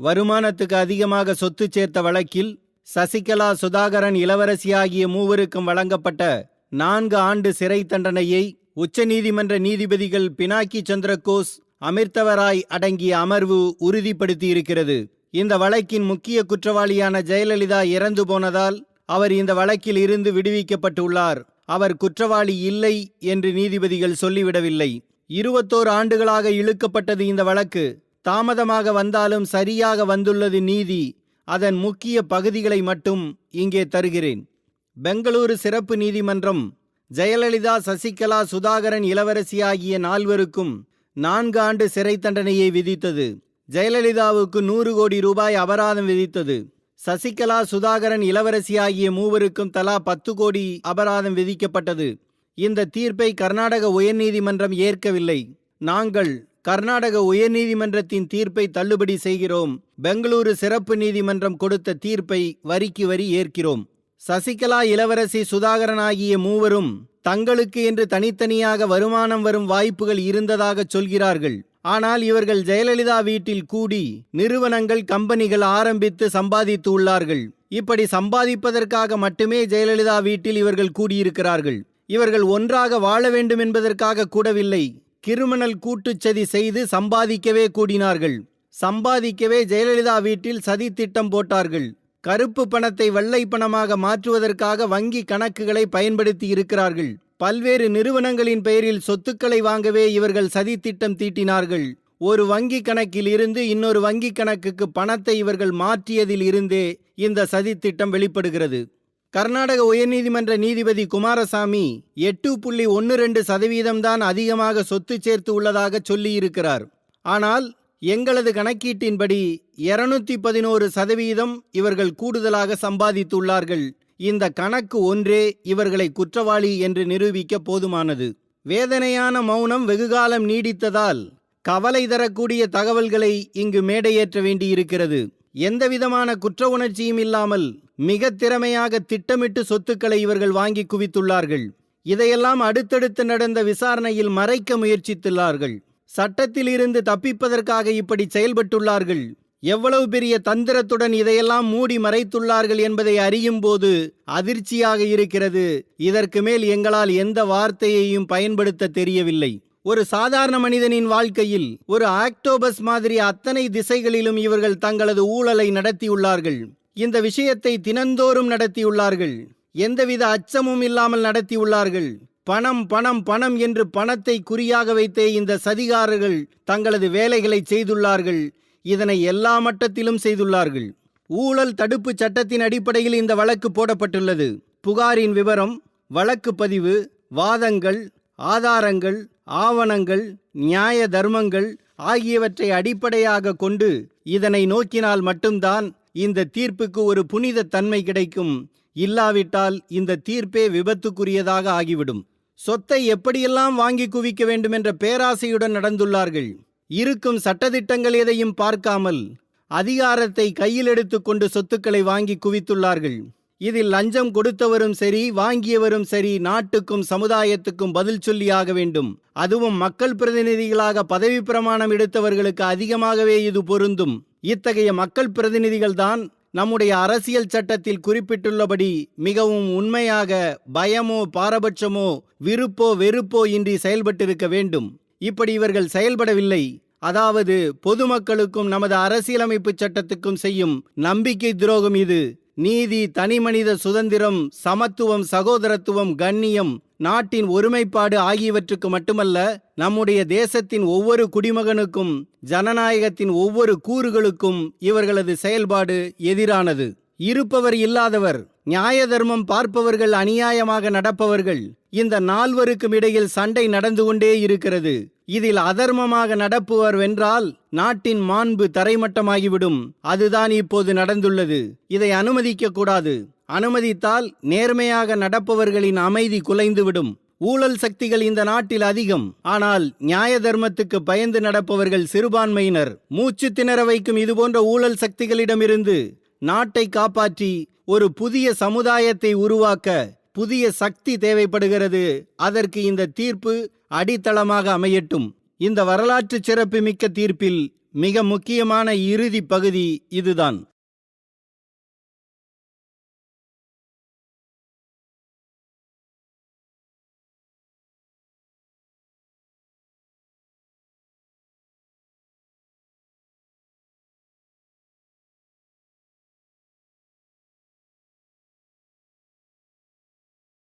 வருமானத்துக்கு அதிகமாக சொத்து சேர்த்த வழக்கில் சசிகலா, சுதாகரன், இளவரசி ஆகிய மூவருக்கும் வழங்கப்பட்ட 4 ஆண்டு சிறை தண்டனையை உச்சநீதிமன்ற நீதிபதிகள் பினாக்கி சந்திரகோஸ், அமிர்தவராய் அடங்கிய அமர்வு உறுதிப்படுத்தியிருக்கிறது. இந்த வழக்கின் முக்கிய குற்றவாளியான ஜெயலலிதா இறந்து போனதால் அவர் இந்த வழக்கில் இருந்து விடுவிக்கப்பட்டுள்ளார். அவர் குற்றவாளி இல்லை என்று நீதிபதிகள் சொல்லிவிடவில்லை. 21 ஆண்டுகளாக இழுக்கப்பட்டது இந்த வழக்கு. தாமதமாக வந்தாலும் சரியாக வந்துள்ளது நீதி. அதன் முக்கிய பகுதிகளை மட்டும் இங்கே தருகிறேன். பெங்களூரு சிறப்பு நீதிமன்றம் ஜெயலலிதா, சசிகலா, சுதாகரன், இளவரசி ஆகிய 4 4 ஆண்டு சிறை தண்டனையை விதித்தது. ஜெயலலிதாவுக்கு 100 கோடி ரூபாய் அபராதம் விதித்தது. சசிகலா, சுதாகரன், இளவரசி ஆகிய 3 தலா 10 கோடி அபராதம் விதிக்கப்பட்டது. இந்த தீர்ப்பை கர்நாடக உயர்நீதிமன்றம் ஏற்கவில்லை. நாங்கள் கர்நாடக உயர்நீதிமன்றத்தின் தீர்ப்பை தள்ளுபடி செய்கிறோம். பெங்களூரு சிறப்பு நீதிமன்றம் கொடுத்த தீர்ப்பை வரிக்கு வரி ஏற்கிறோம். சசிகலா, இளவரசி, சுதாகரன் ஆகிய 3 தங்களுக்கு என்று தனித்தனியாக வருமானம் வரும் வாய்ப்புகள் இருந்ததாக சொல்கிறார்கள். ஆனால் இவர்கள் ஜெயலலிதா வீட்டில் கூடி நிறுவனங்கள், கம்பெனிகள் ஆரம்பித்து சம்பாதித்து உள்ளார்கள். இப்படி சம்பாதிப்பதற்காக மட்டுமே ஜெயலலிதா வீட்டில் இவர்கள் கூடியிருக்கிறார்கள். இவர்கள் ஒன்றாக வாழ வேண்டும் என்பதற்காக கூடவில்லை. கிரிமினல் கூட்டுச்சதி செய்து சம்பாதிக்கவே கூடினார்கள். சம்பாதிக்கவே ஜெயலலிதா வீட்டில் சதி திட்டம் போட்டார்கள். கருப்பு பணத்தை வெள்ளை பணமாக மாற்றுவதற்காக வங்கி கணக்குகளை பயன்படுத்தி இருக்கிறார்கள். பல்வேறு நிறுவனங்களின் பெயரில் சொத்துக்களை வாங்கவே இவர்கள் சதி திட்டம் தீட்டினார்கள். ஒரு வங்கி கணக்கில் இருந்து இன்னொரு வங்கி கணக்குக்கு பணத்தை இவர்கள் மாற்றியதில் இருந்தே இந்த சதி திட்டம் வெளிப்படுகிறது. கர்நாடக உயர்நீதிமன்ற நீதிபதி குமாரசாமி 8.12% தான் அதிகமாக சொத்து சேர்த்து உள்ளதாக சொல்லியிருக்கிறார். ஆனால் எங்களது கணக்கீட்டின்படி 211% இவர்கள் கூடுதலாக சம்பாதித்துள்ளார்கள். இந்த கணக்கு ஒன்றே இவர்களை குற்றவாளி என்று நிரூபிக்க போதுமானது. வேதனையான மௌனம் வெகுகாலம் நீடித்ததால் கவலை தரக்கூடிய தகவல்களை இங்கு மேடையேற்ற வேண்டியிருக்கிறது. எந்தவிதமான குற்ற உணர்ச்சியும் இல்லாமல் மிக திறமையாக திட்டமிட்டு சொத்துக்களை இவர்கள் வாங்கி குவித்துள்ளார்கள். இதையெல்லாம் அடுத்தடுத்து நடந்த விசாரணையில் மறைக்க முயற்சித்துள்ளார்கள். சட்டத்தில் இருந்து தப்பிப்பதற்காக இப்படி செயல்பட்டுள்ளார்கள். எவ்வளவு பெரிய தந்திரத்துடன் இதையெல்லாம் மூடி மறைத்துள்ளார்கள் என்பதை அறியும் போது அதிர்ச்சியாக இருக்கிறது. இதற்கு மேல் எங்களால் எந்த வார்த்தையையும் பயன்படுத்த தெரியவில்லை. ஒரு சாதாரண மனிதனின் வாழ்க்கையில் ஒரு ஆக்டோபஸ் மாதிரி அத்தனை திசைகளிலும் இவர்கள் தங்களது ஊழலை நடத்தியுள்ளார்கள். இந்த விஷயத்தை தினந்தோறும் நடத்தியுள்ளார்கள். எந்தவித அச்சமும் இல்லாமல் நடத்தியுள்ளார்கள். பணம் பணம் பணம் என்று பணத்தை குறியாக வைத்தே இந்த சதிகாரர்கள் தங்களது வேலைகளை செய்துள்ளார்கள். இதனை எல்லா மட்டத்திலும் செய்துள்ளார்கள். ஊழல் தடுப்பு சட்டத்தின் அடிப்படையில் இந்த வழக்கு போடப்பட்டுள்ளது. புகாரின் விவரம், வழக்கு பதிவு, வாதங்கள், ஆதாரங்கள், ஆவணங்கள், நியாய தர்மங்கள் ஆகியவற்றை அடிப்படையாக கொண்டு இதனை நோக்கினால் மட்டும்தான் இந்த தீர்ப்புக்கு ஒரு புனித தன்மை கிடைக்கும். இல்லாவிட்டால் இந்த தீர்ப்பே விபத்துக்குரியதாக ஆகிவிடும். சொத்தை எப்படியெல்லாம் வாங்கி குவிக்க வேண்டும் என்ற பேராசையுடன் நடந்துள்ளார்கள். இருக்கும் சட்டதிட்டங்கள் எதையும் பார்க்காமல் அதிகாரத்தை கையில் எடுத்துக்கொண்டு சொத்துக்களை வாங்கி குவித்துள்ளார்கள். இதில் லஞ்சம் கொடுத்தவரும் சரி, வாங்கியவரும் சரி, நாட்டுக்கும் சமுதாயத்துக்கும் பதில் சொல்லியாக வேண்டும். அதுவும் மக்கள் பிரதிநிதிகளாக பதவி பிரமாணம் எடுத்தவர்களுக்கு அதிகமாகவே இது பொருந்தும். இத்தகைய மக்கள் பிரதிநிதிகள்தான் நம்முடைய அரசியல் சட்டத்தில் குறிப்பிட்டுள்ளபடி மிகவும் உண்மையாக பயமோ பாரபட்சமோ விருப்போ வெறுப்போ இன்றி செயல்பட்டிருக்க வேண்டும். இப்படி இவர்கள் செயல்படவில்லை. அதாவது பொதுமக்களுக்கும் நமது அரசியலமைப்பு சட்டத்துக்கும் செய்யும் நம்பிக்கை துரோகம் இது. நீதி, தனிமனித சுதந்திரம், சமத்துவம், சகோதரத்துவம், கண்ணியம், நாட்டின் ஒருமைப்பாடு ஆகியவற்றுக்கு மட்டுமல்ல, நம்முடைய தேசத்தின் ஒவ்வொரு குடிமகனுக்கும், ஜனநாயகத்தின் ஒவ்வொரு கூறுகளுக்கும் இவர்களது செயல்பாடு எதிரானது. இருப்பவர் இல்லாதவர், நியாய தர்மம் பார்ப்பவர்கள் அநியாயமாக நடப்பவர்கள், இந்த 4 இடையில் சண்டை நடந்து கொண்டே இருக்கிறது. இதில் அதர்மமாக நடப்பவர் வென்றால் நாட்டின் மாண்பு தரைமட்டமாகிவிடும். அதுதான் இப்போது நடந்துள்ளது. இதை அனுமதிக்க கூடாது. அனுமதித்தால் நேர்மையாக நடப்பவர்களின் அமைதி குலைந்துவிடும். ஊழல் சக்திகள் இந்த நாட்டில் அதிகம். ஆனால் நியாய தர்மத்துக்கு பயந்து நடப்பவர்கள் சிறுபான்மையினர். மூச்சு திணற வைக்கும் இதுபோன்ற ஊழல் சக்திகளிடமிருந்து நாட்டை காப்பாற்றி ஒரு புதிய சமுதாயத்தை உருவாக்க புதிய சக்தி தேவைப்படுகிறது. அதற்கு இந்த தீர்ப்பு அடித்தளமாக அமையட்டும். இந்த வரலாற்று சிறப்பு மிக்க தீர்ப்பில் மிக முக்கியமான இறுதி பகுதி இதுதான்.